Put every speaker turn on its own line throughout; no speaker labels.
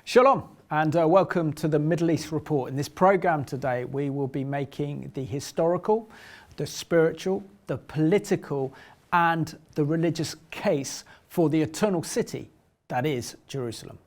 Shalom and welcome to the Middle East Report. In this program today we will be making the historical, the spiritual, the political and the religious case for the eternal city that is Jerusalem.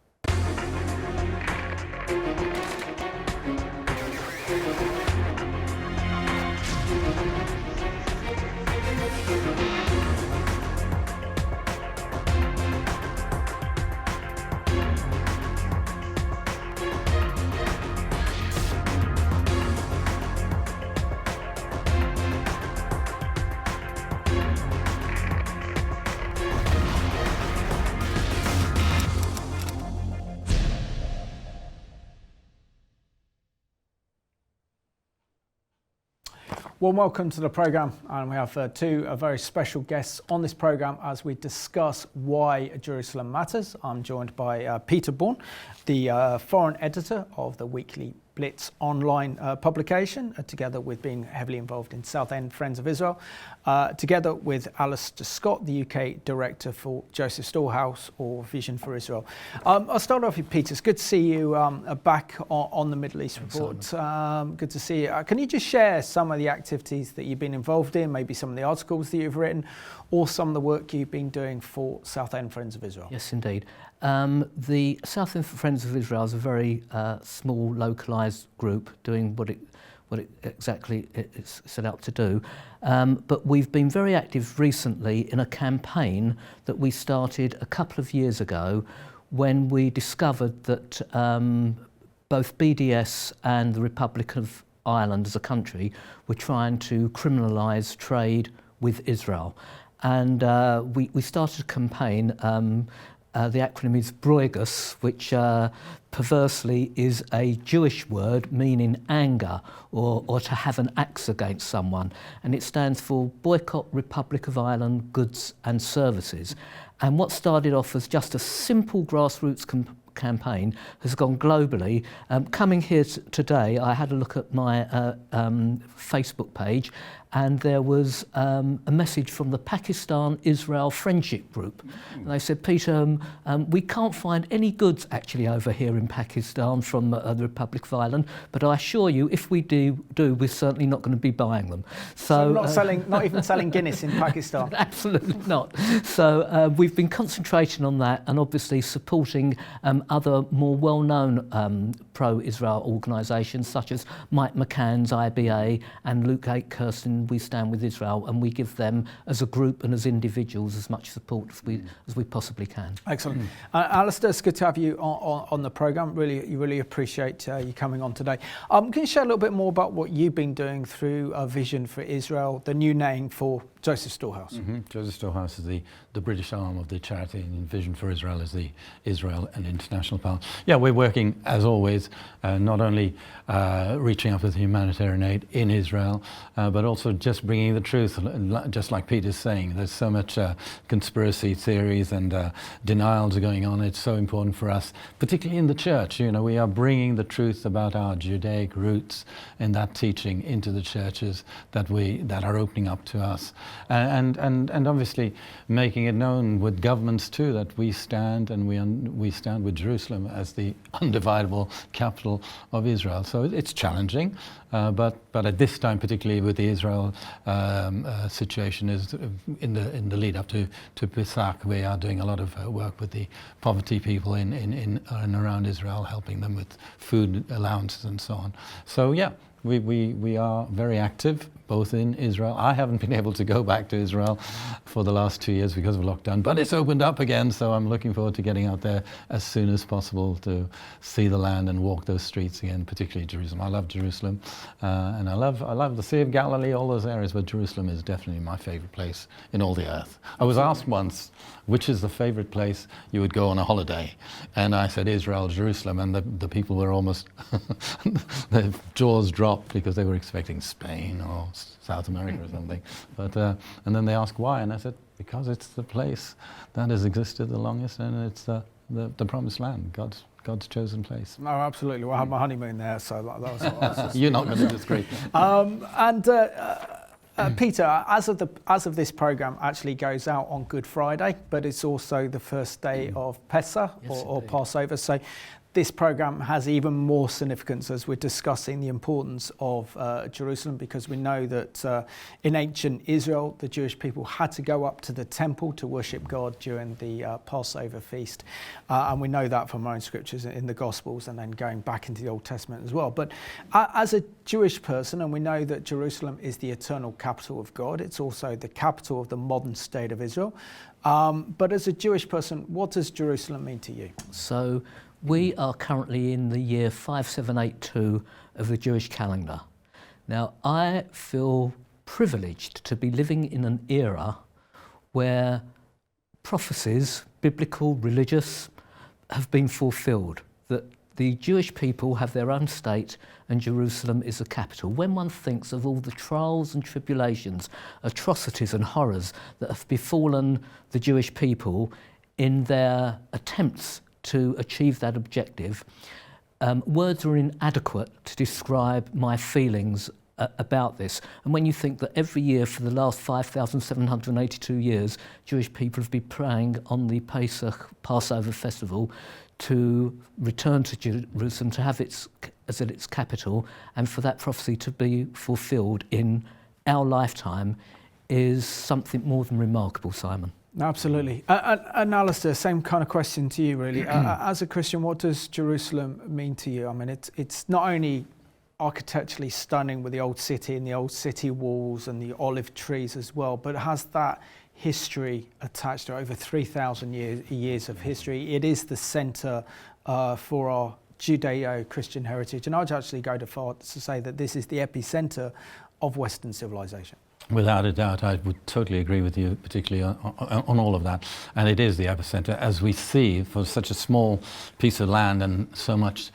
Well, welcome to the programme, and we have two very special guests on this programme as we discuss why Jerusalem matters. I'm joined by Peter Bourne, the foreign editor of the weekly Blitz online publication, together with being heavily involved in Southend Friends of Israel, together with Alistair Scott, the UK director for Joseph Storehouse or Vision for Israel. I'll start off with Peter. It's good to see you back on the Middle East Report. Good to see you. Can you just share some of the activities that you've been involved in, maybe some of the articles that you've written, or some of the work you've been doing for Southend Friends of Israel?
Yes, indeed. The Southend Friends of Israel is a very small, localised group doing what it exactly it's set out to do. But we've been very active recently in a campaign that we started a couple of years ago when we discovered that both BDS and the Republic of Ireland as a country were trying to criminalise trade with Israel. And we started a campaign. The acronym is Broigus, which perversely is a Jewish word meaning anger or to have an axe against someone. And it stands for Boycott Republic of Ireland Goods and Services. And what started off as just a simple grassroots campaign has gone globally. Coming here today, I had a look at my Facebook page, and there was a message from the Pakistan-Israel Friendship Group. And they said, Peter, we can't find any goods actually over here in Pakistan from the Republic of Ireland, but I assure you, if we do, we're certainly not going to be buying them. So
not even selling Guinness in Pakistan?
Absolutely not. So we've been concentrating on that and obviously supporting other more well-known pro-Israel organisations such as Mike McCann's IBA and Luke Akehurst We Stand With Israel, and we give them as a group and as individuals as much support as we possibly can.
Excellent. Alistair, it's good to have you on the programme. Really appreciate you coming on today. Can you share a little bit more about what you've been doing through Vision for Israel, the new name for Joseph Storehouse?
Joseph Storehouse is the British arm of the charity, and Vision for Israel is the Israel and international part. Yeah, we're working, as always, not only reaching out with humanitarian aid in Israel, but also just bringing the truth, just like Peter's saying. There's so much conspiracy theories and denials are going on. It's so important for us, particularly in the church. You know, we are bringing the truth about our Judaic roots and that teaching into the churches that are opening up to us. And obviously making it known with governments too that we stand with Jerusalem as the undividable capital of Israel. So it's challenging, but at this time, particularly with the Israel situation, is in the lead up to Pesach, we are doing a lot of work with the poverty people in and around Israel, helping them with food allowances and so on. So yeah. We are very active, both in Israel. I haven't been able to go back to Israel for the last 2 years because of lockdown, but it's opened up again, so I'm looking forward to getting out there as soon as possible to see the land and walk those streets again, particularly Jerusalem. I love Jerusalem, and I love the Sea of Galilee, all those areas, but Jerusalem is definitely my favorite place in all the earth. I was asked once, which is the favorite place you would go on a holiday? And I said Israel, Jerusalem, and the people were almost, their jaws dropped because they were expecting Spain or South America or something. But and then they asked why, and I said because it's the place that has existed the longest, and it's the promised land, God's chosen place.
No, absolutely. Well, I had my honeymoon there, so that was
You're not going to disagree.
Peter, as of this programme actually goes out on Good Friday, but it's also the first day of Pesach or Passover. So this program has even more significance as we're discussing the importance of Jerusalem, because we know that in ancient Israel, the Jewish people had to go up to the temple to worship God during the Passover feast. And we know that from our own scriptures in the Gospels, and then going back into the Old Testament as well. But as a Jewish person, and we know that Jerusalem is the eternal capital of God, it's also the capital of the modern state of Israel. But as a Jewish person, what does Jerusalem mean to you?
So we are currently in the year 5782 of the Jewish calendar. Now, I feel privileged to be living in an era where prophecies, biblical, religious, have been fulfilled, that the Jewish people have their own state and Jerusalem is the capital. When one thinks of all the trials and tribulations, atrocities and horrors that have befallen the Jewish people in their attempts to achieve that objective, words are inadequate to describe my feelings about this. And when you think that every year for the last 5,782 years, Jewish people have been praying on the Pesach Passover festival to return to Jerusalem, to have its capital, and for that prophecy to be fulfilled in our lifetime is something more than remarkable, Simon.
Absolutely. And Alistair, same kind of question to you, really. As a Christian, what does Jerusalem mean to you? I mean, it's not only architecturally stunning with the old city and the old city walls and the olive trees as well, but it has that history attached to over 3,000 years of history. It is the centre for our Judeo-Christian heritage, and I'd actually go to far to say that this is the epicentre of Western civilization.
Without a doubt, I would totally agree with you, particularly on all of that. And it is the epicenter, as we see, for such a small piece of land and so much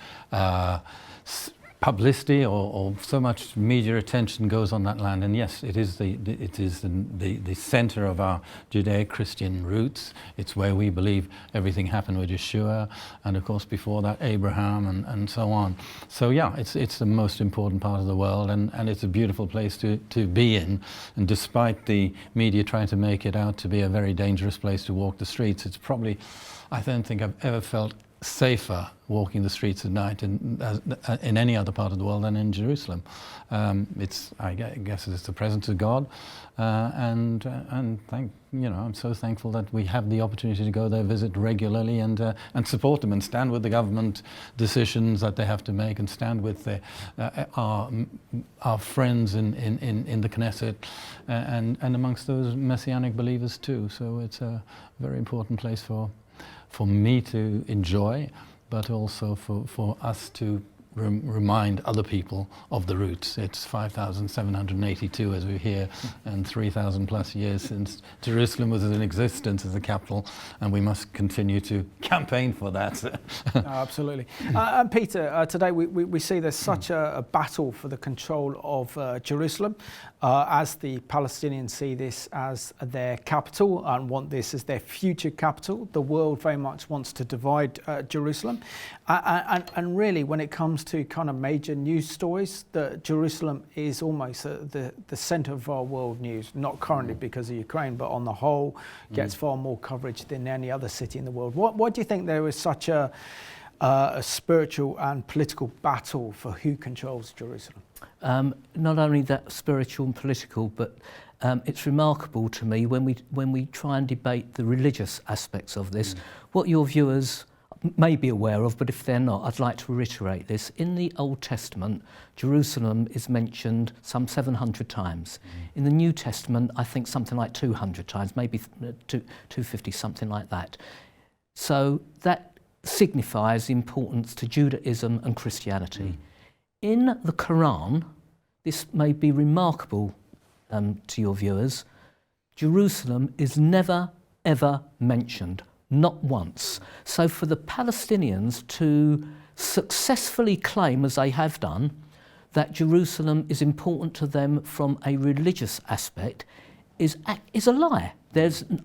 publicity or so much media attention goes on that land. And yes, it is the center of our Judeo-Christian roots. It's where we believe everything happened with Yeshua, and of course before that Abraham and so on. So yeah, it's the most important part of the world, and it's a beautiful place to be in. And despite the media trying to make it out to be a very dangerous place to walk the streets, it's probably, I don't think I've ever felt safer walking the streets at night in any other part of the world than in Jerusalem. I guess it's the presence of God, and I'm so thankful that we have the opportunity to go there, visit regularly, and support them and stand with the government decisions that they have to make, and stand with our friends in the Knesset, and amongst those Messianic believers too. So it's a very important place for me to enjoy, but also for us to remind other people of the roots. It's 5,782 as we hear, and 3,000 plus years since Jerusalem was in existence as a capital, and we must continue to campaign for that.
Absolutely. And Peter, today we see there's such a battle for the control of Jerusalem, as the Palestinians see this as their capital and want this as their future capital. The world very much wants to divide Jerusalem. And really, when it comes to kind of major news stories, that Jerusalem is almost the centre of our world news, not currently because of Ukraine, but on the whole gets far more coverage than any other city in the world. Why do you think there is such a spiritual and political battle for who controls Jerusalem?
Not only that spiritual and political, but it's remarkable to me when we try and debate the religious aspects of this, what your viewers may be aware of, but if they're not, I'd like to reiterate this. In the Old Testament, Jerusalem is mentioned some 700 times. In the New Testament, I think something like 200 times, maybe 250, something like that. So that signifies the importance to Judaism and Christianity. In the Quran, this may be remarkable to your viewers, Jerusalem is never, ever mentioned. Not once. So for the Palestinians to successfully claim, as they have done, that Jerusalem is important to them from a religious aspect is a lie.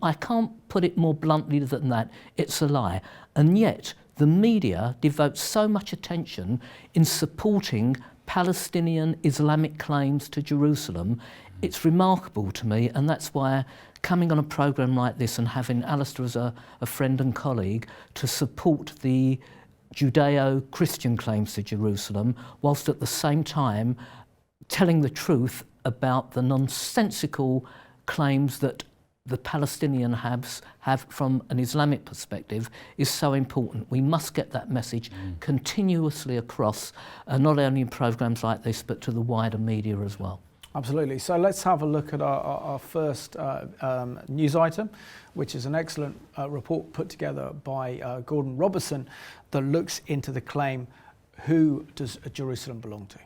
I can't put it more bluntly than that. It's a lie. And yet the media devotes so much attention in supporting Palestinian Islamic claims to Jerusalem. It's remarkable to me, and that's why coming on a programme like this and having Alistair as a friend and colleague to support the Judeo-Christian claims to Jerusalem, whilst at the same time telling the truth about the nonsensical claims that the Palestinian have from an Islamic perspective is so important. We must get that message continuously across, not only in programs like this, but to the wider media as well.
Absolutely. So let's have a look at our first news item, which is an excellent report put together by Gordon Robertson that looks into the claim, who does Jerusalem belong to?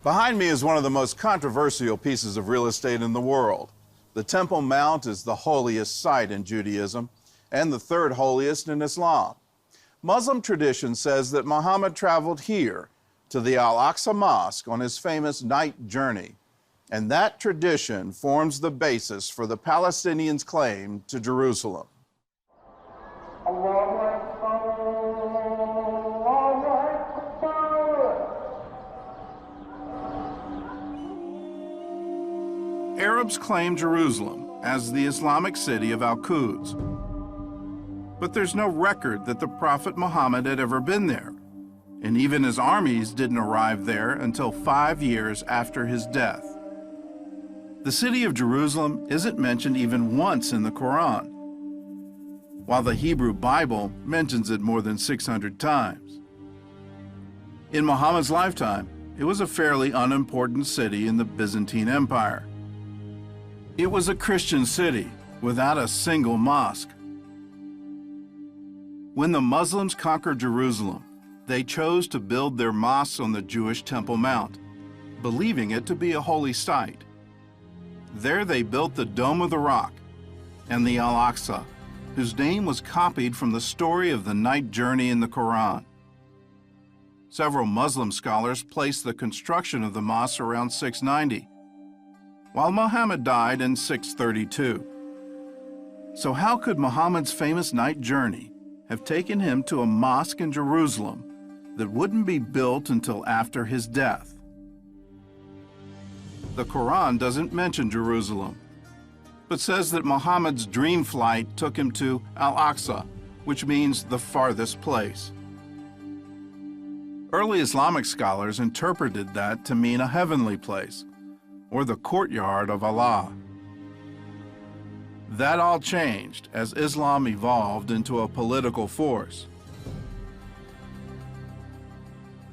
Behind me is one of the most controversial pieces of real estate in the world. The Temple Mount is the holiest site in Judaism and the third holiest in Islam. Muslim tradition says that Muhammad traveled here to the Al-Aqsa Mosque on his famous night journey, and that tradition forms the basis for the Palestinians' claim to Jerusalem. Arabs claim Jerusalem as the Islamic city of Al-Quds. But there's no record that the Prophet Muhammad had ever been there, and even his armies didn't arrive there until 5 years after his death. The city of Jerusalem isn't mentioned even once in the Quran, while the Hebrew Bible mentions it more than 600 times. In Muhammad's lifetime, it was a fairly unimportant city in the Byzantine Empire. It was a Christian city without a single mosque. When the Muslims conquered Jerusalem, they chose to build their mosques on the Jewish Temple Mount, believing it to be a holy site. There they built the Dome of the Rock and the Al-Aqsa, whose name was copied from the story of the night journey in the Quran. Several Muslim scholars place the construction of the mosque around 690, while Muhammad died in 632. So how could Muhammad's famous night journey have taken him to a mosque in Jerusalem that wouldn't be built until after his death? The Quran doesn't mention Jerusalem, but says that Muhammad's dream flight took him to Al-Aqsa, which means the farthest place. Early Islamic scholars interpreted that to mean a heavenly place, or the courtyard of Allah. That all changed as Islam evolved into a political force.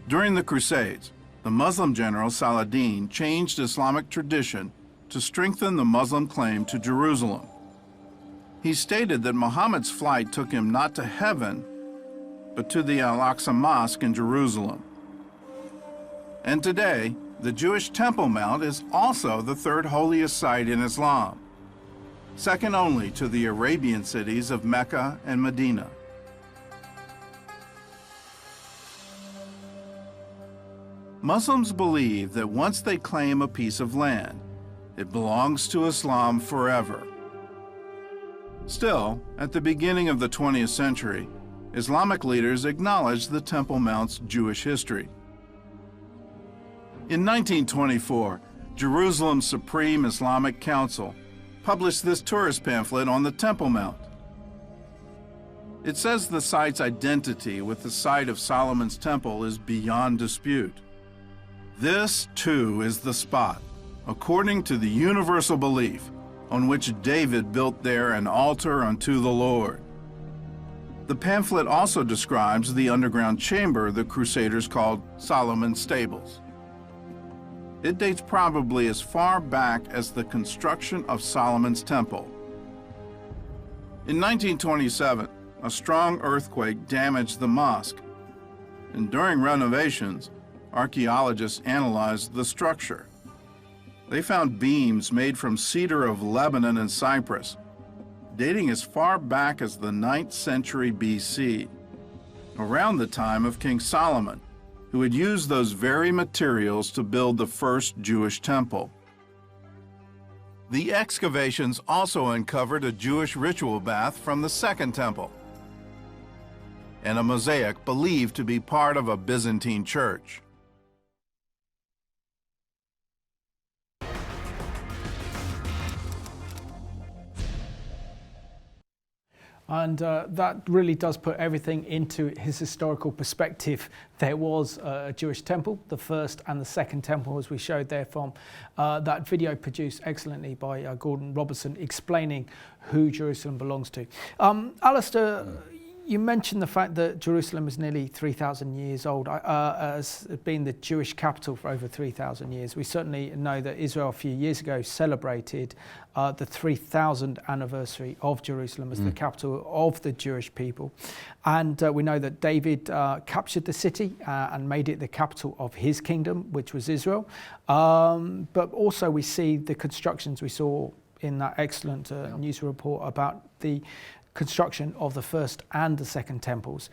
During the Crusades, the Muslim general Saladin changed Islamic tradition to strengthen the Muslim claim to Jerusalem. He stated that Muhammad's flight took him not to heaven, but to the Al-Aqsa Mosque in Jerusalem. And today, the Jewish Temple Mount is also the third holiest site in Islam, second only to the Arabian cities of Mecca and Medina. Muslims believe that once they claim a piece of land, it belongs to Islam forever. Still, at the beginning of the 20th century, Islamic leaders acknowledged the Temple Mount's Jewish history. In 1924, Jerusalem's Supreme Islamic Council published this tourist pamphlet on the Temple Mount. It says the site's identity with the site of Solomon's temple is beyond dispute. This, too, is the spot, according to the universal belief, on which David built there an altar unto the Lord. The pamphlet also describes the underground chamber the Crusaders called Solomon's Stables. It dates probably as far back as the construction of Solomon's Temple. In 1927, a strong earthquake damaged the mosque, and during renovations, archaeologists analyzed the structure. They found beams made from cedar of Lebanon and Cyprus, dating as far back as the 9th century BC, around the time of King Solomon, who had used those very materials to build the first Jewish temple. The excavations also uncovered a Jewish ritual bath from the Second Temple, and a mosaic believed to be part of a Byzantine church.
And that really does put everything into his historical perspective. There was a Jewish temple, the first and the second temple, as we showed there from that video produced excellently by Gordon Robertson, explaining who Jerusalem belongs to. Alistair, you mentioned the fact that Jerusalem is nearly 3,000 years old, as being the Jewish capital for over 3,000 years. We certainly know that Israel a few years ago celebrated the 3,000th anniversary of Jerusalem as the capital of the Jewish people. And we know that David captured the city and made it the capital of his kingdom, which was Israel. But also we see the constructions we saw in that excellent news report about the construction of the first and the second temples.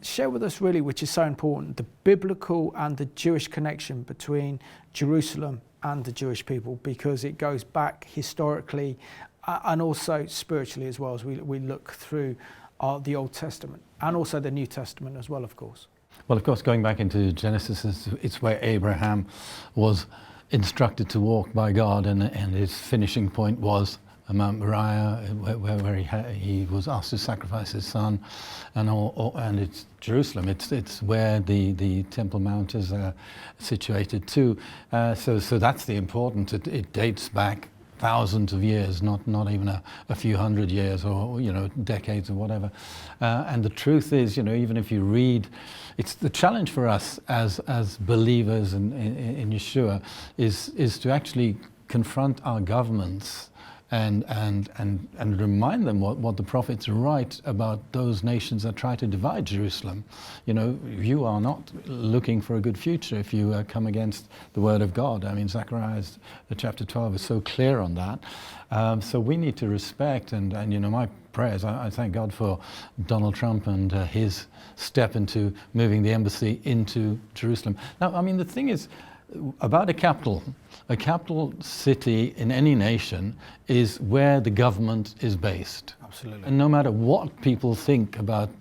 Share with us really, which is so important, the biblical and the Jewish connection between Jerusalem and the Jewish people, because it goes back historically and also spiritually as well, as we look through the Old Testament and also the New Testament as well, of course.
Well, of course, going back into Genesis, it's where Abraham was instructed to walk by God, and his finishing point was Mount Moriah, where he was asked to sacrifice his son, and it's Jerusalem. It's where the Temple Mount is situated too. So that's the importance. It dates back thousands of years, not even a few hundred years or decades or whatever. And the truth is, even if you read, it's the challenge for us as believers in Yeshua is to actually confront our governments and remind them what the prophets write about those nations that try to divide Jerusalem. You are not looking for a good future if you come against the word of God. I mean, Zechariah chapter 12 is so clear on that. So we need to respect, and my prayers, I thank God for Donald Trump and his step into moving the embassy into Jerusalem. Now, I mean, the thing is, about a capital city in any nation is where the government is based.
Absolutely.
And no matter what people think about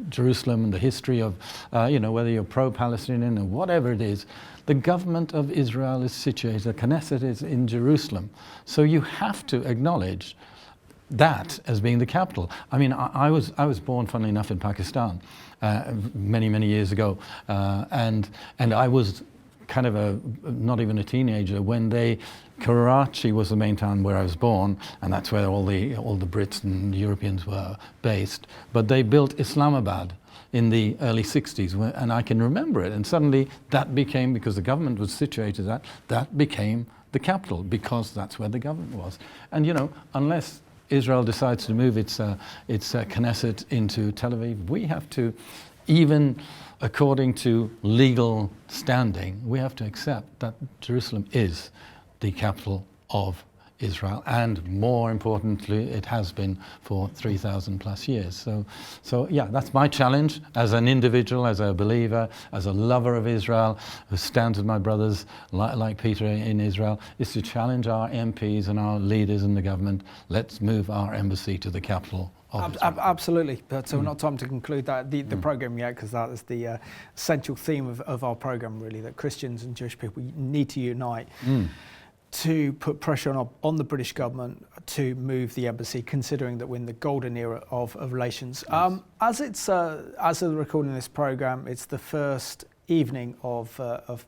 Jerusalem and the history of, whether you're pro-Palestinian or whatever it is, the government of Israel is situated, the Knesset is in Jerusalem. So you have to acknowledge that as being the capital. I mean, I was born, funnily enough, in Pakistan many years ago, and I was kind of not even a teenager when Karachi was the main town where I was born, and that's where all the Brits and Europeans were based. But they built Islamabad in the early 60s, and I can remember it. And suddenly that became, because the government was situated that became the capital, because that's where the government was. And unless Israel decides to move its Knesset into Tel Aviv, we have to, even according to legal standing, we have to accept that Jerusalem is the capital of Israel, and more importantly, it has been for 3,000 plus years. So yeah, that's my challenge as an individual, as a believer, as a lover of Israel, who stands with my brothers like Peter in Israel, is to challenge our MPs and our leaders in the government. Let's move our embassy to the capital.
Absolutely, but so we're not time to conclude the program yet, because that is the central theme of our program, really, that Christians and Jewish people need to unite to put pressure on the British government to move the embassy, considering that we're in the golden era of relations. Yes. As of recording this program, it's the first evening of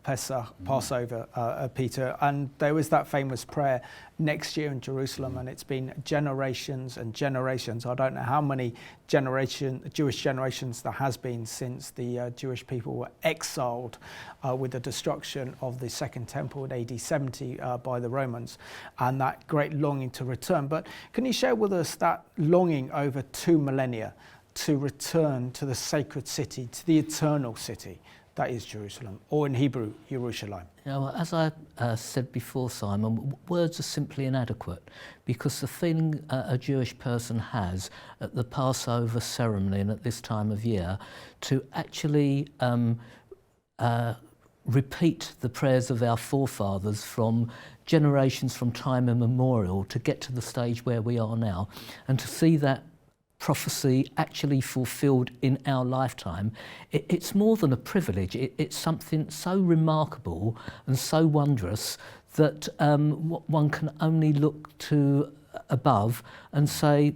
Pesach, Passover, Peter, and there was that famous prayer next year in Jerusalem, and it's been generations and generations. I don't know how many Jewish generations there has been since the Jewish people were exiled with the destruction of the Second Temple in AD 70 by the Romans, and that great longing to return. But can you share with us that longing over 2 millennia to return to the sacred city, to the eternal city that is Jerusalem, or in Hebrew, Yerushalayim?
As I said before, Simon, words are simply inadequate, because the feeling a Jewish person has at the Passover ceremony and at this time of year to actually repeat the prayers of our forefathers from generations, from time immemorial, to get to the stage where we are now, and to see that prophecy actually fulfilled in our lifetime, it's more than a privilege. It's something so remarkable and so wondrous that one can only look to above and say,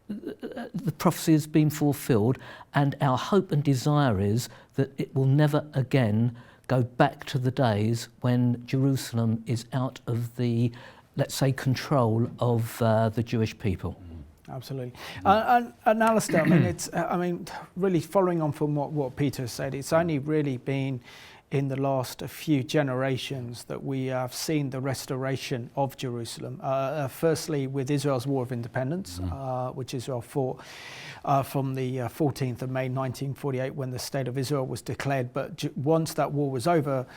the prophecy has been fulfilled, and our hope and desire is that it will never again go back to the days when Jerusalem is out of the, let's say, control of the Jewish people.
Absolutely. And Alistair, I mean, really following on from what Peter said, it's only really been in the last few generations that we have seen the restoration of Jerusalem. Firstly, with Israel's War of Independence, which Israel fought from the 14th of May 1948 when the State of Israel was declared. But once that war was over,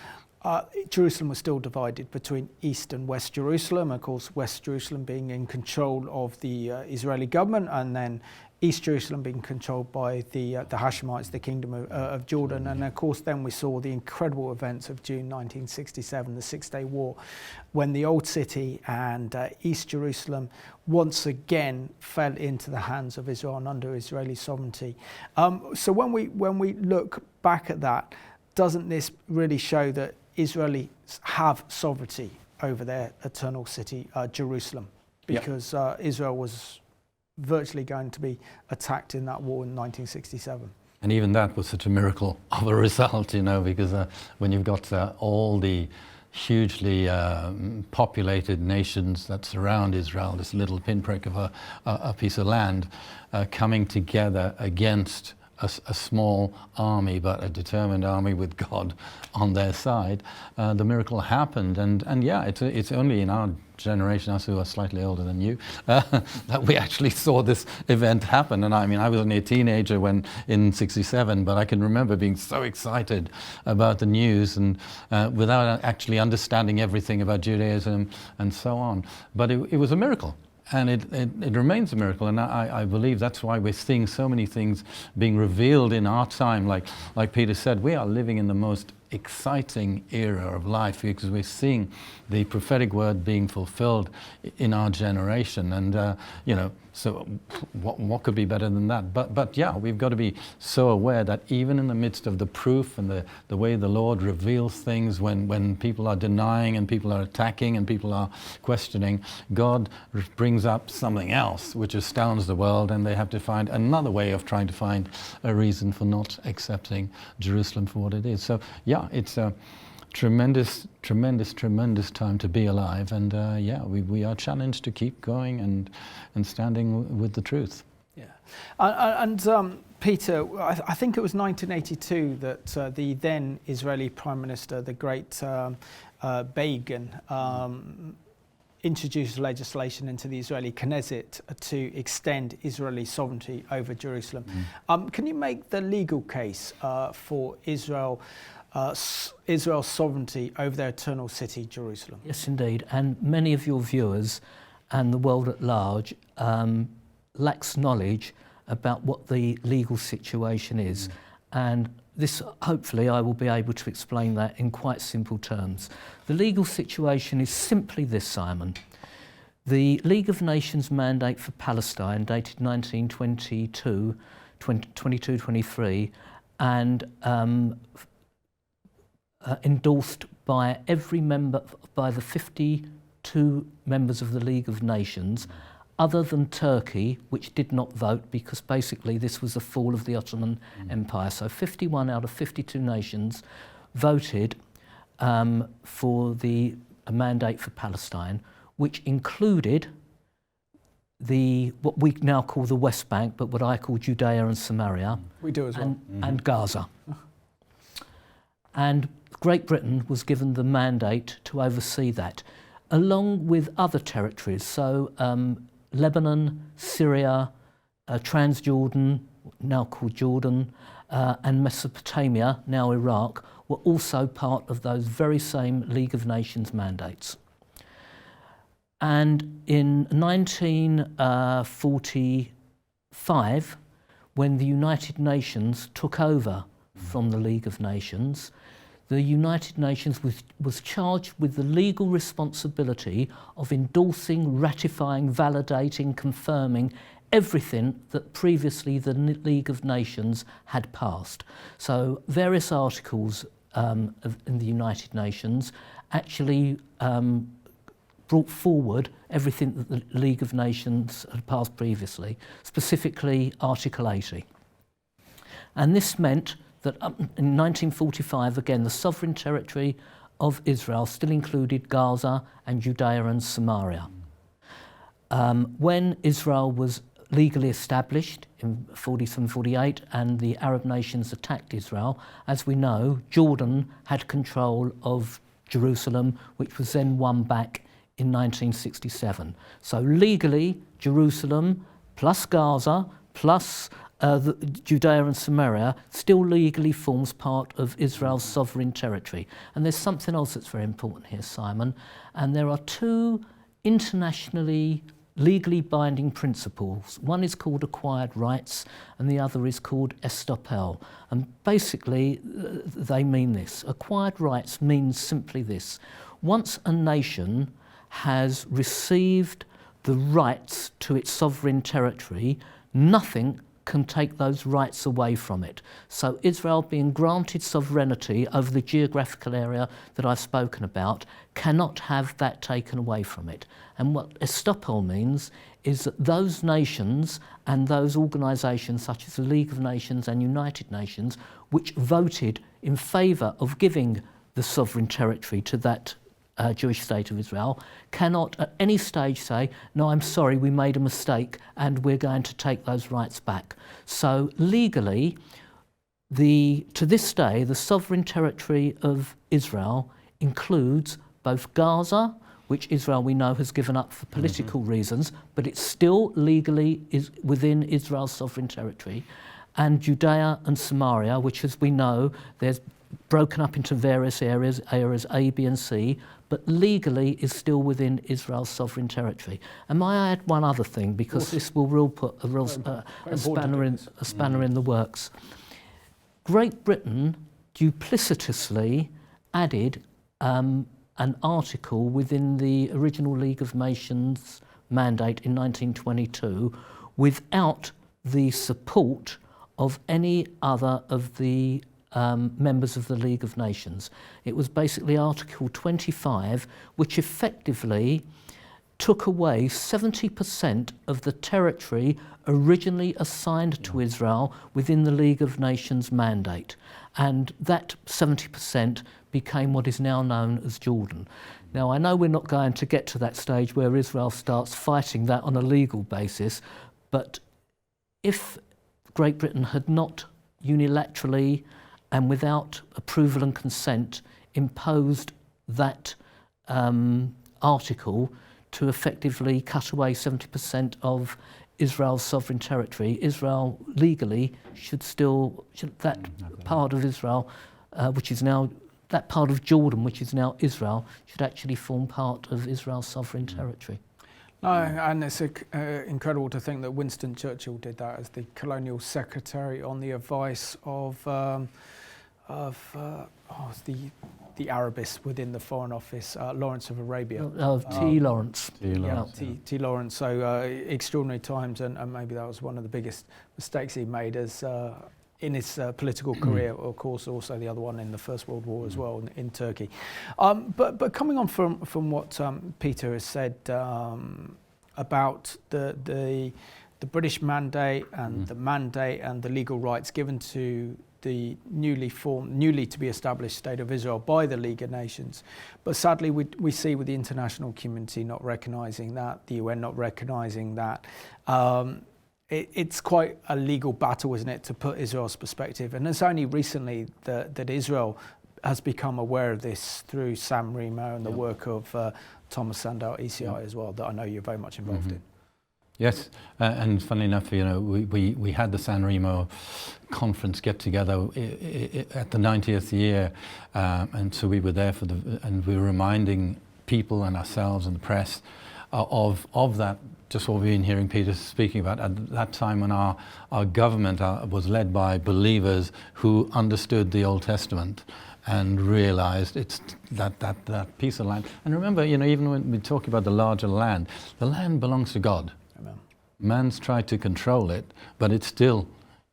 Jerusalem was still divided between East and West Jerusalem. Of course, West Jerusalem being in control of the Israeli government, and then East Jerusalem being controlled by the Hashemites, the Kingdom of Jordan. And of course, then we saw the incredible events of June 1967, the Six-Day War, when the Old City and East Jerusalem once again fell into the hands of Israel and under Israeli sovereignty. So when we look back at that, doesn't this really show that Israelis have sovereignty over their eternal city, Jerusalem? Because Israel was virtually going to be attacked in that war in 1967.
And even that was such a miracle of a result, you know, because when you've got all the hugely populated nations that surround Israel, this little pinprick of a piece of land, coming together against a small army, but a determined army with God on their side, the miracle happened. And yeah, it's only in our generation, us who are slightly older than you, that we actually saw this event happen. And I mean, I was only a teenager when in '67, but I can remember being so excited about the news and without actually understanding everything about Judaism and so on. But it was a miracle. And it remains a miracle, and I believe that's why we're seeing so many things being revealed in our time. Like Peter said, we are living in the most exciting era of life because we're seeing the prophetic word being fulfilled in our generation. And you know, so what could be better than that? But yeah, we've got to be so aware that even in the midst of the proof and the way the Lord reveals things, when people are denying and people are attacking and people are questioning, God brings up something else which astounds the world, and they have to find another way of trying to find a reason for not accepting Jerusalem for what it is. So yeah, it's a tremendous time to be alive, and yeah, we are challenged to keep going and standing with the truth.
Yeah, and Peter, I think it was 1982 that the then Israeli Prime Minister, the great Begin, introduced legislation into the Israeli Knesset to extend Israeli sovereignty over Jerusalem. Can you make the legal case for Israel's sovereignty over their eternal city, Jerusalem?
Yes, indeed. And many of your viewers and the world at large lacks knowledge about what the legal situation is. And this, hopefully, I will be able to explain that in quite simple terms. The legal situation is simply this, Simon. The League of Nations mandate for Palestine, dated 1922-23, and endorsed by every member, by the 52 members of the League of Nations, other than Turkey, which did not vote because basically this was the fall of the Ottoman Empire. So 51 out of 52 nations voted for a mandate for Palestine, which included what we now call the West Bank, but what I call Judea and Samaria.
We do as well.
And Gaza. And Great Britain was given the mandate to oversee that, along with other territories. So Lebanon, Syria, Transjordan, now called Jordan, and Mesopotamia, now Iraq, were also part of those very same League of Nations mandates. And in 1945, when the United Nations took over from the League of Nations, the United Nations was charged with the legal responsibility of endorsing, ratifying, validating, confirming everything that previously the League of Nations had passed. So various articles in the United Nations actually brought forward everything that the League of Nations had passed previously, specifically Article 80. And this meant that in 1945, again, the sovereign territory of Israel still included Gaza and Judea and Samaria. When Israel was legally established in 47-48 and the Arab nations attacked Israel, as we know, Jordan had control of Jerusalem, which was then won back in 1967. So legally, Jerusalem plus Gaza plus Judea and Samaria still legally forms part of Israel's sovereign territory. And there's something else that's very important here, Simon, and there are two internationally legally binding principles. One is called acquired rights and the other is called estoppel. And basically they mean this. Acquired rights means simply this. Once a nation has received the rights to its sovereign territory, nothing can take those rights away from it. So Israel, being granted sovereignty over the geographical area that I've spoken about, cannot have that taken away from it. And what estoppel means is that those nations and those organisations such as the League of Nations and United Nations, which voted in favour of giving the sovereign territory to that Jewish state of Israel, cannot at any stage say, no, I'm sorry, we made a mistake and we're going to take those rights back. So legally, to this day, the sovereign territory of Israel includes both Gaza, which Israel we know has given up for political reasons, but it still legally is within Israel's sovereign territory, and Judea and Samaria, which, as we know, there's broken up into various areas A, B and C, but legally is still within Israel's sovereign territory. And may I add one other thing, because this will put a spanner in the works. Great Britain duplicitously added an article within the original League of Nations mandate in 1922 without the support of any other of the members of the League of Nations. It was basically Article 25, which effectively took away 70% of the territory originally assigned to Israel within the League of Nations mandate. And that 70% became what is now known as Jordan. Now, I know we're not going to get to that stage where Israel starts fighting that on a legal basis, but if Great Britain had not unilaterally and without approval and consent imposed that article to effectively cut away 70% of Israel's sovereign territory, Israel legally should that part of Israel, which is now, that part of Jordan, which is now Israel, should actually form part of Israel's sovereign territory.
No, and it's incredible to think that Winston Churchill did that as the colonial secretary on the advice of the Arabist within the Foreign Office, Lawrence of Arabia.
T. Lawrence.
T. Lawrence. So extraordinary times, and maybe that was one of the biggest mistakes he made as in his political career. Of course, also the other one in the First World War as well in Turkey. But coming on from what Peter has said about the British mandate and the mandate and the legal rights given to the newly to be established State of Israel by the League of Nations. But sadly, we see with the international community not recognising that, the UN not recognising that, it's quite a legal battle, isn't it, to put Israel's perspective. And it's only recently that Israel has become aware of this through Sam Remo and the work of Thomas Sandow at ECI as well, that I know you're very much involved in.
Yes, and funnily enough, you know, we had the San Remo conference get together at the 90th year, and so we were there and we were reminding people and ourselves and the press of that, just what we've been hearing Peter speaking about, at that time when our government was led by believers who understood the Old Testament and realized it's that piece of land. And remember, you know, even when we talk about the larger land, the land belongs to God. Man's tried to control it, but it's still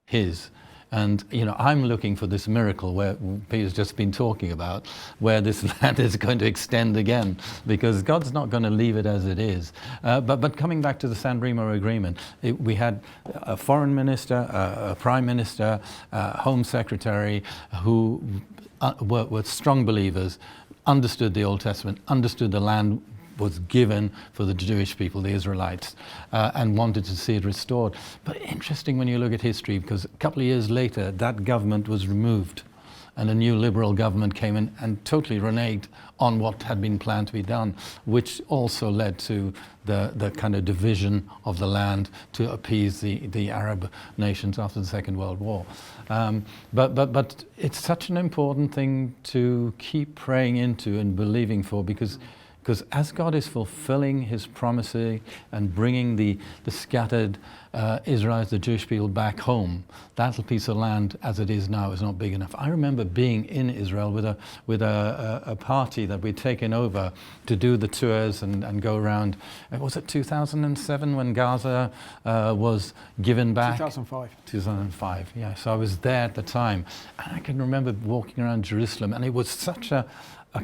his. And I'm looking for this miracle where Peter's just been talking about, where this land is going to extend again, because God's not going to leave it as it is. But coming back to the San Remo Agreement, we had a foreign minister, a prime minister, home secretary who were strong believers, understood the Old Testament, understood the land was given for the Jewish people, the Israelites, and wanted to see it restored. But interesting when you look at history, because a couple of years later, that government was removed, and a new liberal government came in and totally reneged on what had been planned to be done, which also led to the kind of division of the land to appease the Arab nations after the Second World War. But it's such an important thing to keep praying into and believing for, because as God is fulfilling his promises and bringing the scattered Israelites, the Jewish people, back home, that little piece of land as it is now is not big enough. I remember being in Israel with a party that we'd taken over to do the tours and go around. Was it 2007 when Gaza was given back?
2005.
2005, yeah. So I was there at the time. And I can remember walking around Jerusalem, and it was such a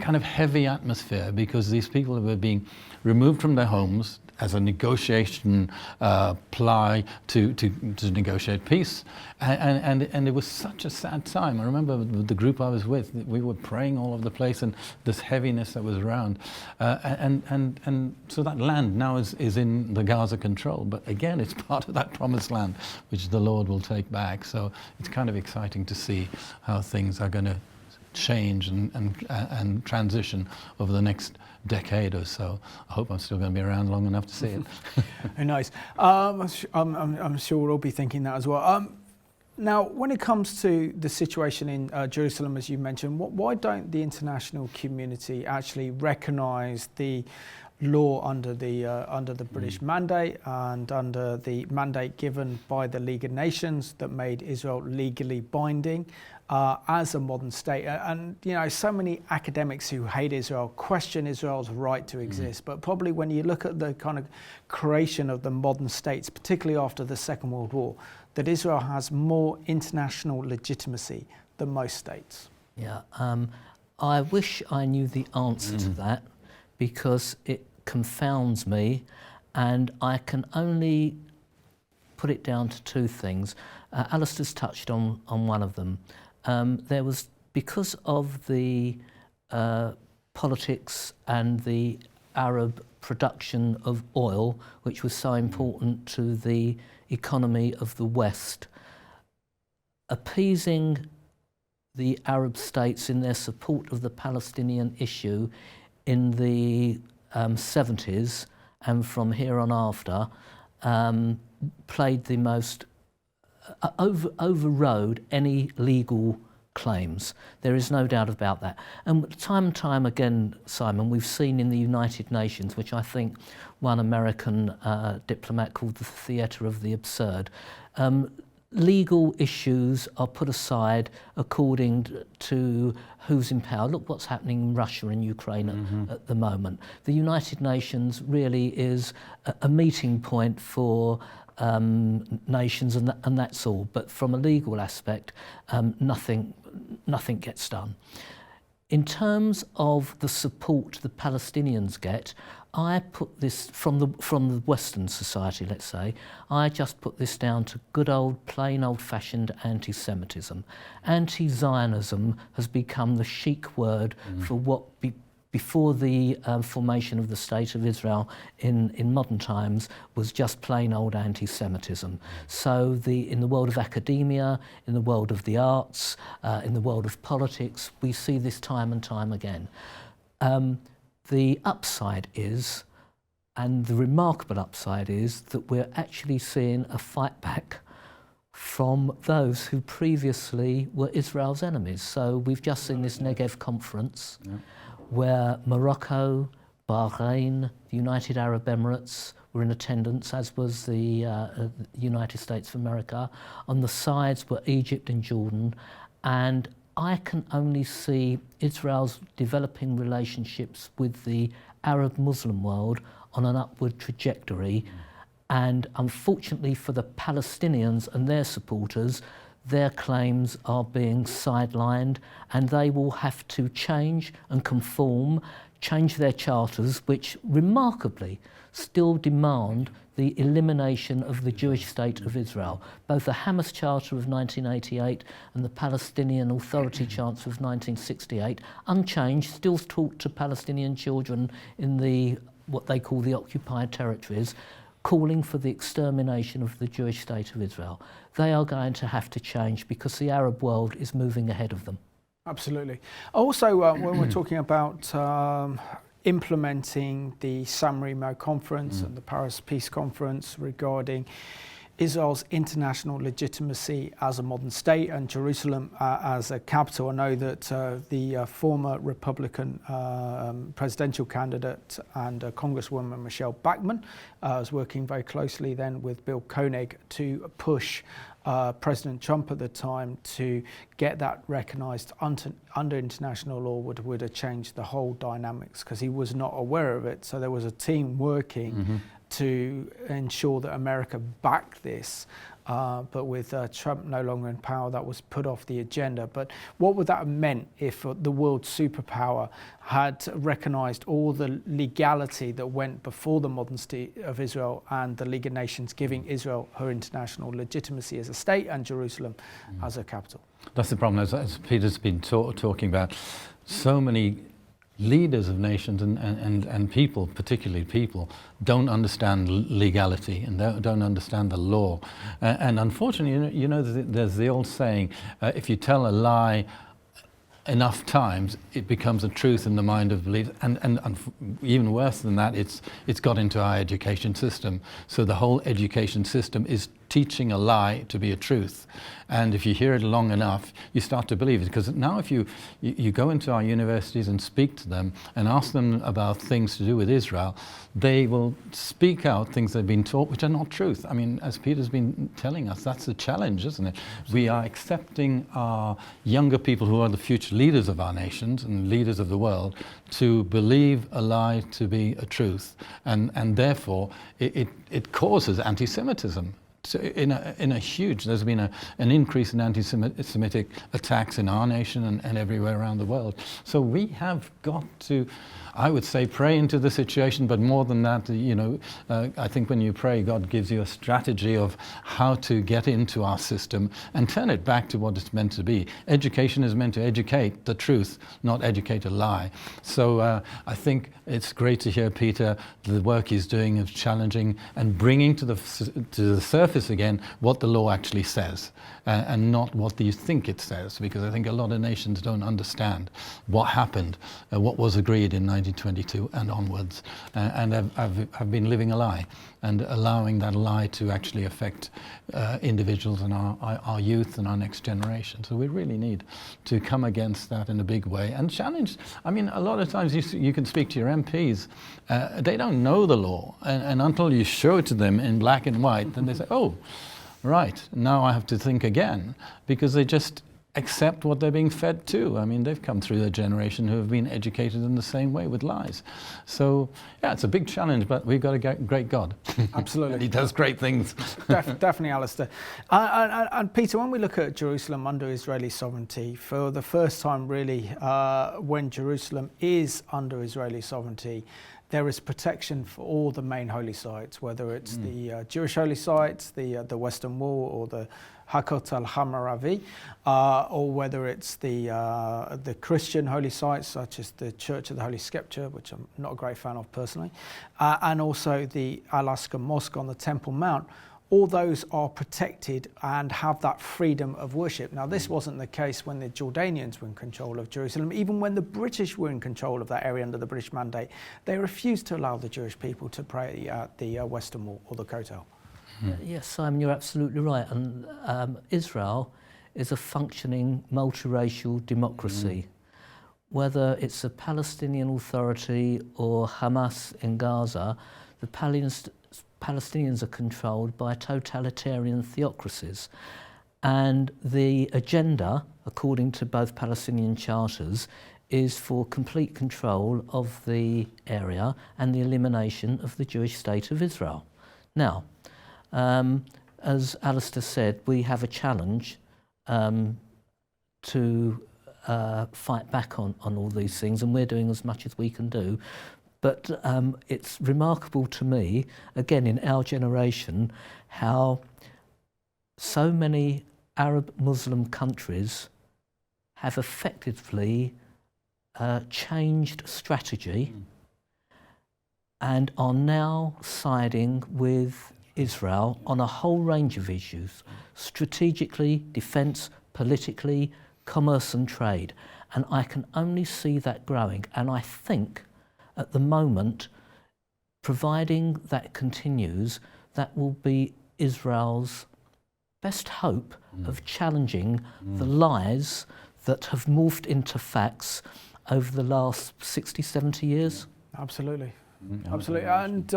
kind of heavy atmosphere, because these people were being removed from their homes as a negotiation ply to negotiate peace. And it was such a sad time. I remember with the group I was with, we were praying all over the place, and this heaviness that was around. And so that land now is in the Gaza control. But again, it's part of that promised land, which the Lord will take back. So it's kind of exciting to see how things are going to change and transition over the next decade or so. I hope I'm still going to be around long enough to see it.
Very nice. I'm sure we'll all be thinking that as well. Now, when it comes to the situation in Jerusalem, as you mentioned, why don't the international community actually recognise the law under the British mandate and under the mandate given by the League of Nations that made Israel legally binding as a modern state? And so many academics who hate Israel question Israel's right to exist, but probably when you look at the kind of creation of the modern states, particularly after the Second World War, that Israel has more international legitimacy than most states.
Yeah, I wish I knew the answer to that, because it confounds me, and I can only put it down to two things. Alistair's touched on one of them. There was, because of the politics and the Arab production of oil, which was so important to the economy of the West, appeasing the Arab states in their support of the Palestinian issue in the 70s and from here on after, played the most, overrode any legal claims. There is no doubt about that. And time again, Simon, we've seen in the United Nations, which I think one American diplomat called the theatre of the absurd, legal issues are put aside according to who's in power. Look what's happening in Russia and Ukraine at the moment. The United Nations really is a meeting point for nations, and that's all. But from a legal aspect, nothing gets done. In terms of the support the Palestinians get, I put this from the Western society, let's say, I just put this down to good old, plain old-fashioned anti-Semitism. Anti-Zionism has become the chic word for what before the formation of the State of Israel in modern times was just plain old anti-Semitism. So in the world of academia, in the world of the arts, in the world of politics, we see this time and time again. The upside is, and the remarkable upside is, that we're actually seeing a fight back from those who previously were Israel's enemies. So we've just seen this Negev conference where Morocco, Bahrain, the United Arab Emirates were in attendance, as was the United States of America. On the sides were Egypt and Jordan, and I can only see Israel's developing relationships with the Arab Muslim world on an upward trajectory. And unfortunately for the Palestinians and their supporters, their claims are being sidelined, and they will have to change and conform, change their charters, which remarkably still demand the elimination of the Jewish state of Israel. Both the Hamas Charter of 1988 and the Palestinian Authority Charter of 1968, unchanged, still talk to Palestinian children in the what they call the occupied territories, calling for the extermination of the Jewish state of Israel. They are going to have to change because the Arab world is moving ahead of them.
Absolutely. Also, when we're talking about implementing the San Remo conference and the Paris Peace Conference regarding Israel's international legitimacy as a modern state and Jerusalem as a capital. I know that the former Republican presidential candidate and Congresswoman Michelle Bachmann was working very closely then with Bill Koenig to push President Trump at the time to get that recognised under international law would have changed the whole dynamics, because he was not aware of it. So there was a team working to ensure that America backed this, but with Trump no longer in power, that was put off the agenda. But what would that have meant if the world superpower had recognised all the legality that went before the modern state of Israel and the League of Nations giving Israel her international legitimacy as a state and Jerusalem as a capital?
That's the problem, as Peter's been talking about. So many leaders of nations and people, particularly people, don't understand legality and don't understand the law. And unfortunately, you know, there's the old saying, if you tell a lie enough times, it becomes a truth in the mind of believers. And even worse than that, it's got into our education system. So the whole education system is teaching a lie to be a truth. And if you hear it long enough, you start to believe it. Because now if you go into our universities and speak to them and ask them about things to do with Israel, they will speak out things they've been taught which are not truth. I mean, as Peter's been telling us, that's the challenge, isn't it? We are accepting our younger people, who are the future leaders of our nations and leaders of the world, to believe a lie to be a truth. And therefore, it causes anti-Semitism. So in a huge, there's been an increase in anti-Semitic attacks in our nation and everywhere around the world. So we have got to, I would say, pray into the situation, but more than that, you know, I think when you pray, God gives you a strategy of how to get into our system and turn it back to what it's meant to be. Education is meant to educate the truth, not educate a lie. So I think it's great to hear Peter, the work he's doing of challenging and bringing to the surface again what the law actually says, and not what you think it says, because I think a lot of nations don't understand what happened, what was agreed in 1922 and onwards, and have been living a lie and allowing that lie to actually affect individuals and our youth and our next generation. So we really need to come against that in a big way and challenge. I mean, a lot of times you can speak to your MPs, they don't know the law, and until you show it to them in black and white, then they say, oh, right, now I have to think again, because they just accept what they're being fed to. I mean, they've come through a generation who have been educated in the same way with lies. So, yeah, it's a big challenge, but we've got a great God.
Absolutely.
He does great things.
Definitely, Alistair. And Peter, when we look at Jerusalem under Israeli sovereignty, for the first time really, when Jerusalem is under Israeli sovereignty, there is protection for all the main holy sites, whether it's the Jewish holy sites, the Western Wall, or the Hakot al-Hamaravi, or whether it's the Christian holy sites, such as the Church of the Holy Scripture, which I'm not a great fan of personally, and also the Al-Aqsa Mosque on the Temple Mount. All those are protected and have that freedom of worship. Now, this wasn't the case when the Jordanians were in control of Jerusalem. Even when the British were in control of that area under the British mandate, they refused to allow the Jewish people to pray at the Western Wall or the Kotel.
Yes, Simon, you're absolutely right. And Israel is a functioning multiracial democracy. Whether it's a Palestinian Authority or Hamas in Gaza, the Palestinians are controlled by totalitarian theocracies. And the agenda, according to both Palestinian charters, is for complete control of the area and the elimination of the Jewish state of Israel. Now, as Alistair said, we have a challenge to fight back on all these things, and we're doing as much as we can do. But it's remarkable to me, again in our generation, how so many Arab Muslim countries have effectively changed strategy and are now siding with Israel on a whole range of issues, strategically, defence, politically, commerce and trade. And I can only see that growing. And I think at the moment, providing that continues, that will be Israel's best hope of challenging the lies that have morphed into facts over the last 60, 70 years.
Absolutely. Absolutely. And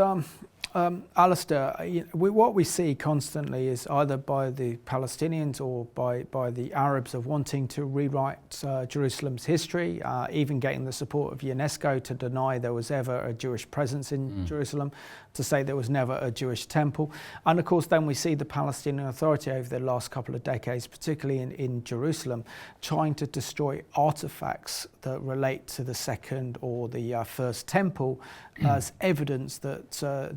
Alistair, what we see constantly is either by the Palestinians or by the Arabs of wanting to rewrite Jerusalem's history, even getting the support of UNESCO to deny there was ever a Jewish presence in Jerusalem, to say there was never a Jewish temple. And of course then we see the Palestinian Authority over the last couple of decades, particularly in Jerusalem, trying to destroy artifacts that relate to the second or the first temple as evidence that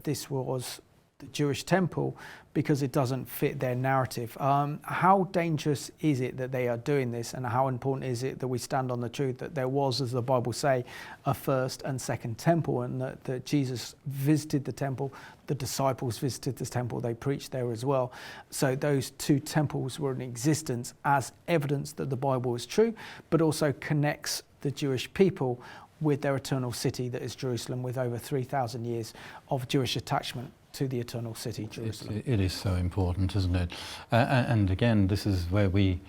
this was the Jewish temple, because it doesn't fit their narrative. How dangerous is it that they are doing this, and how important is it that we stand on the truth that there was, as the Bible say, a first and second temple, and that Jesus visited the temple, the disciples visited the temple, they preached there as well. So those two temples were in existence as evidence that the Bible is true, but also connects the Jewish people with their eternal city that is Jerusalem, with over 3,000 years of Jewish attachment to the eternal city, Jerusalem.
It is so important, isn't it? And again, this is where we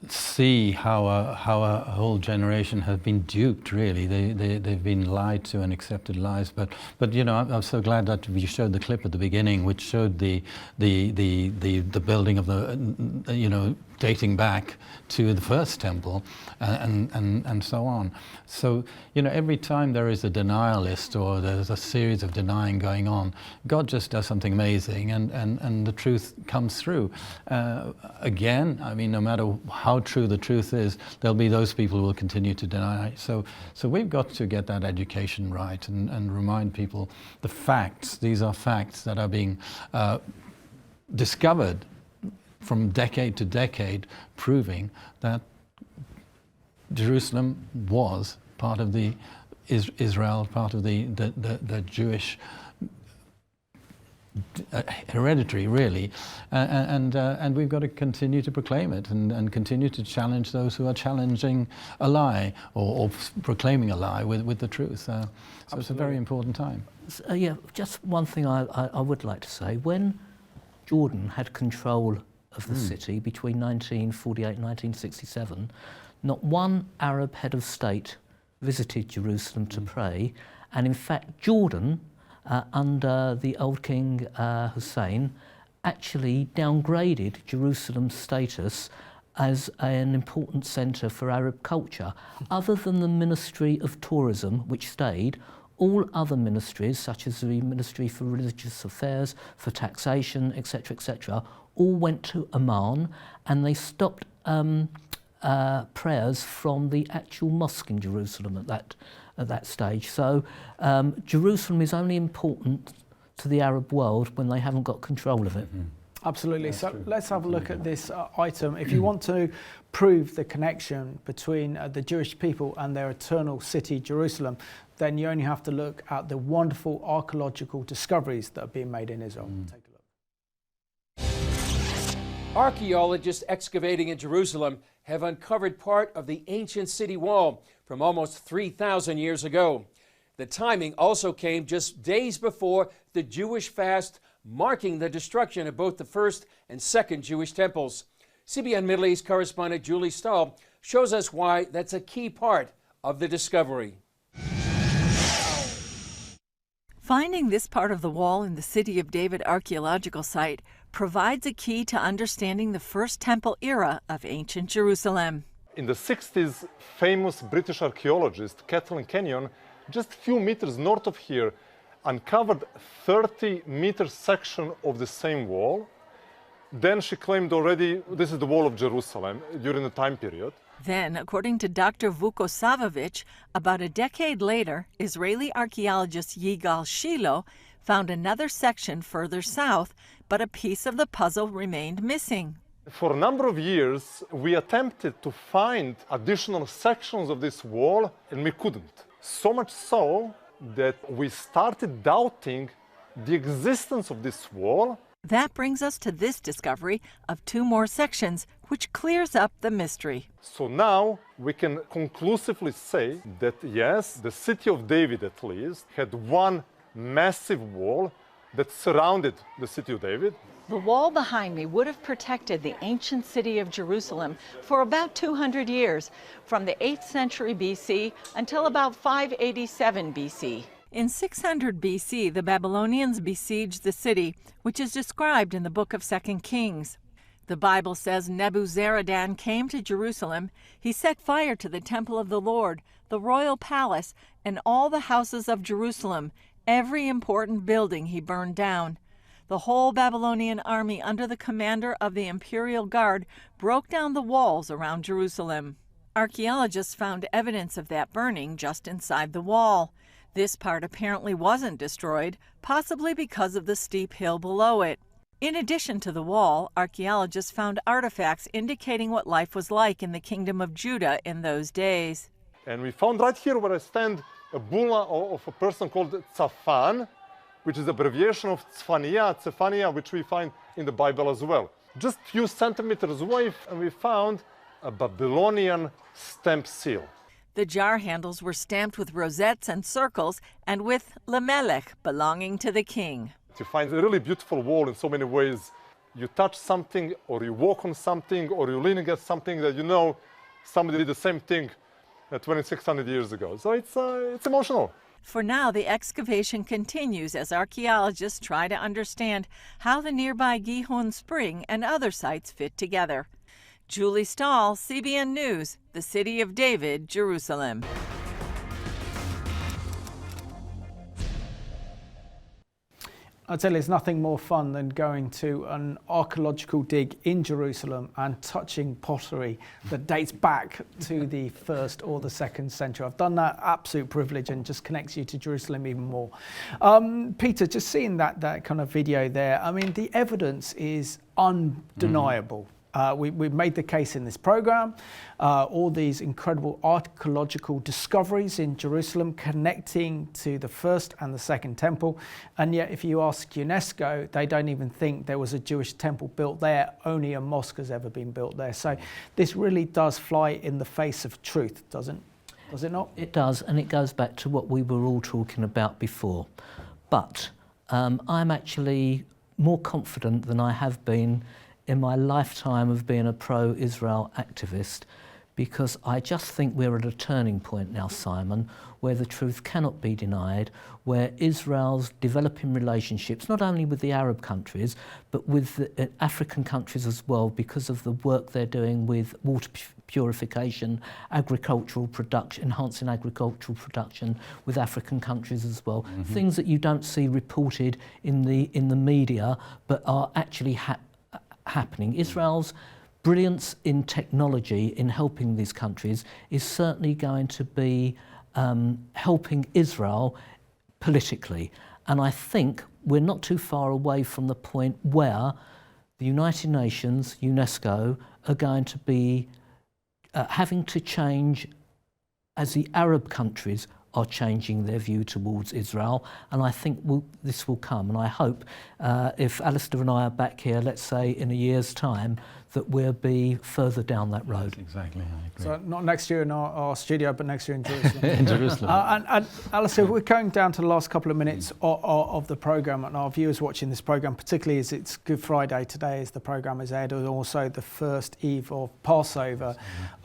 see how a whole generation has been duped. Really, they've been lied to and accepted lies. But you know, I'm so glad that you showed the clip at the beginning, which showed the building of the dating back to the first temple, and so on. So, you know, every time there is a denialist or there's a series of denying going on, God just does something amazing, and the truth comes through. Again, I mean, no matter how true the truth is, there'll be those people who will continue to deny. So we've got to get that education right and remind people the facts. These are facts that are being discovered from decade to decade, proving that Jerusalem was part of the Israel, part of the Jewish hereditary, really, and we've got to continue to proclaim it and continue to challenge those who are challenging a lie or proclaiming a lie with the truth. So it's a very important time.
Yeah, just one thing I would like to say. When Jordan had control of the city between 1948 and 1967, not one Arab head of state visited Jerusalem to pray, and in fact Jordan, under the old King Hussein, actually downgraded Jerusalem's status as an important centre for Arab culture. Other than the Ministry of Tourism, which stayed, all other ministries, such as the Ministry for Religious Affairs, for Taxation, etc., all went to Amman, and they stopped prayers from the actual mosque in Jerusalem at that stage. So Jerusalem is only important to the Arab world when they haven't got control of it.
Absolutely. That's so true. Let's have a look at this item. If you want to prove the connection between the Jewish people and their eternal city, Jerusalem, then you only have to look at the wonderful archaeological discoveries that are being made in Israel. Take a look.
Archaeologists excavating in Jerusalem have uncovered part of the ancient city wall from almost 3,000 years ago. The timing also came just days before the Jewish fast, marking the destruction of both the first and second Jewish temples. CBN Middle East correspondent Julie Stahl shows us why that's a key part of the discovery.
Finding this part of the wall in the City of David archaeological site provides a key to understanding the First Temple era of ancient Jerusalem.
In the 60s, famous British archaeologist Kathleen Kenyon, just a few meters north of here, uncovered 30-meter section of the same wall, Then she claimed already this is the wall of Jerusalem during the time period.
Then, according to Dr. Vukosavovich, about a decade later, Israeli archaeologist Yigal Shiloh found another section further south, but a piece of the puzzle remained missing.
For a number of years, we attempted to find additional sections of this wall, and we couldn't. So much so that we started doubting the existence of this wall.
That brings us to this discovery of 2 more sections, which clears up the mystery.
So now we can conclusively say that yes, the city of David at least had one massive wall that surrounded the city of David.
The wall behind me would have protected the ancient city of Jerusalem for about 200 years, from the 8th century BC until about 587 BC.
In 600 BC, the Babylonians besieged the city, which is described in the book of 2 Kings. The Bible says Nebuzaradan came to Jerusalem. He set fire to the temple of the Lord, the royal palace, and all the houses of Jerusalem. Every important building he burned down. The whole Babylonian army under the commander of the imperial guard broke down the walls around Jerusalem. Archaeologists found evidence of that burning just inside the wall. This part apparently wasn't destroyed, possibly because of the steep hill below it. In addition to the wall, archaeologists found artifacts indicating what life was like in the kingdom of Judah in those days.
And we found right here where I stand a bulla of a person called Tzafan, which is abbreviation of Tzefania, which we find in the Bible as well. Just a few centimeters away, and we found a Babylonian stamp seal.
The jar handles were stamped with rosettes and circles and with Lamelech, belonging to the king.
You find a really beautiful wall in so many ways. You touch something, or you walk on something, or you lean against something that you know somebody did the same thing 2,600 years ago. So it's emotional.
For now, the excavation continues as archaeologists try to understand how the nearby Gihon Spring and other sites fit together. Julie Stahl, CBN News, the City of David, Jerusalem.
I tell you, there's nothing more fun than going to an archaeological dig in Jerusalem and touching pottery that dates back to the 1st or the 2nd century. I've done that, absolute privilege, and just connects you to Jerusalem even more. Peter, just seeing that kind of video there, I mean, the evidence is undeniable. We've made the case in this program, all these incredible archaeological discoveries in Jerusalem connecting to the 1st and the 2nd temple. And yet, if you ask UNESCO, they don't even think there was a Jewish temple built there. Only a mosque has ever been built there. So this really does fly in the face of truth, doesn't it? Does it not?
It does, and it goes back to what we were all talking about before. But I'm actually more confident than I have been in my lifetime of being a pro-Israel activist, because I just think we're at a turning point now, Simon, where the truth cannot be denied, where Israel's developing relationships, not only with the Arab countries, but with the African countries as well, because of the work they're doing with water purification, agricultural production, enhancing agricultural production with African countries as well. Mm-hmm. Things that you don't see reported in the media, but are actually happening. Israel's brilliance in technology in helping these countries is certainly going to be helping Israel politically. And I think we're not too far away from the point where the United Nations, UNESCO, are going to be having to change as the Arab countries are changing their view towards Israel, and I think this will come. And I hope if Alistair and I are back here, let's say in a year's time, that we'll be further down that road.
Yes, exactly, I agree.
So not next year in our studio, but next year in Jerusalem.
In Jerusalem.
And Alistair, we're going down to the last couple of minutes of the programme, and our viewers watching this programme, particularly as it's Good Friday today as the programme is aired, and also the first eve of Passover.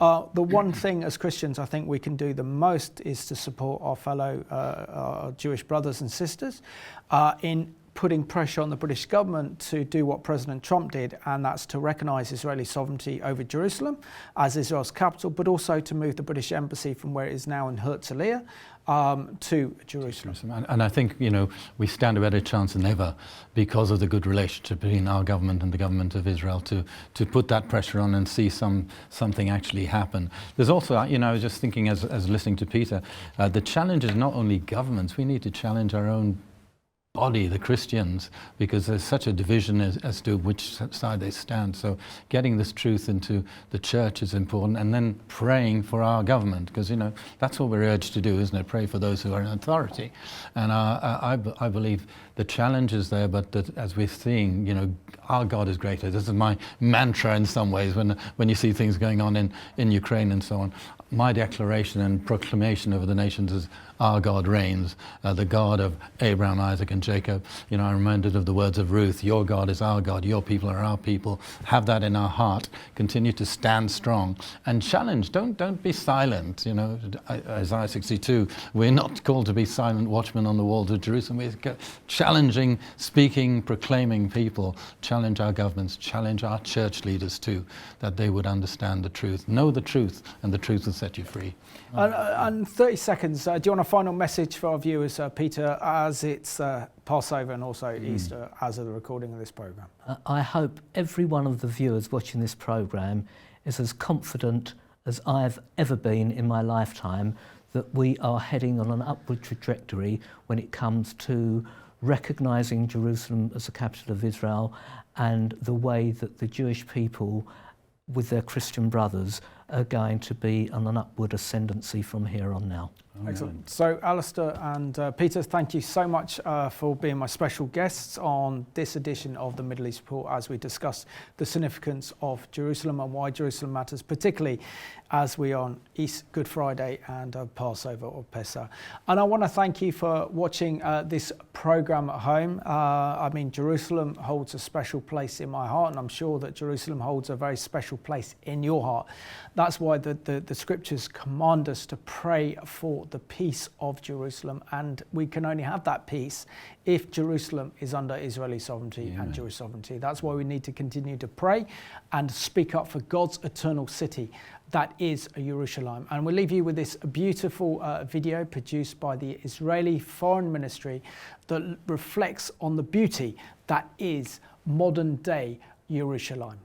The one thing as Christians I think we can do the most is to support our fellow our Jewish brothers and sisters in putting pressure on the British government to do what President Trump did, and that's to recognise Israeli sovereignty over Jerusalem as Israel's capital, but also to move the British embassy from where it is now in Herzliya to Jerusalem.
And I think, you know, we stand a better chance than ever because of the good relationship between our government and the government of Israel to put that pressure on and see something actually happen. There's also, you know, I was just thinking as listening to Peter, the challenge is not only governments, we need to challenge our own body, the Christians, because there's such a division as to which side they stand. So getting this truth into the church is important, and then praying for our government, because, you know, that's what we're urged to do, isn't it? Pray for those who are in authority. And I believe the challenge is there, but that as we're seeing, you know, our God is greater. This is my mantra in some ways when you see things going on in Ukraine and so on. My declaration and proclamation over the nations is our God reigns, the God of Abraham, Isaac and Jacob. You know, I'm reminded of the words of Ruth, your God is our God, your people are our people. Have that in our heart. Continue to stand strong and challenge. Don't be silent. You know, Isaiah 62, we're not called to be silent watchmen on the walls of Jerusalem. We're challenging, speaking, proclaiming people. Challenge our governments, challenge our church leaders too, that they would understand the truth, know the truth, and the truth will set you free.
And 30 seconds, do you want a final message for our viewers, Peter, as it's Passover and also Easter as of the recording of this programme?
I hope every one of the viewers watching this programme is as confident as I've ever been in my lifetime that we are heading on an upward trajectory when it comes to recognising Jerusalem as the capital of Israel and the way that the Jewish people with their Christian brothers are going to be on an upward ascendancy from here on now.
Excellent. So Alistair and Peter, thank you so much for being my special guests on this edition of the Middle East Report as we discuss the significance of Jerusalem and why Jerusalem matters, particularly as we are on Good Friday and Passover or Pesach. And I want to thank you for watching this programme at home. I mean, Jerusalem holds a special place in my heart, and I'm sure that Jerusalem holds a very special place in your heart. That's why the scriptures command us to pray for the peace of Jerusalem, and we can only have that peace if Jerusalem is under Israeli sovereignty and Jewish sovereignty. That's why we need to continue to pray and speak up for God's eternal city. That is Jerusalem. And we'll leave you with this beautiful video produced by the Israeli Foreign Ministry that reflects on the beauty that is modern day Jerusalem.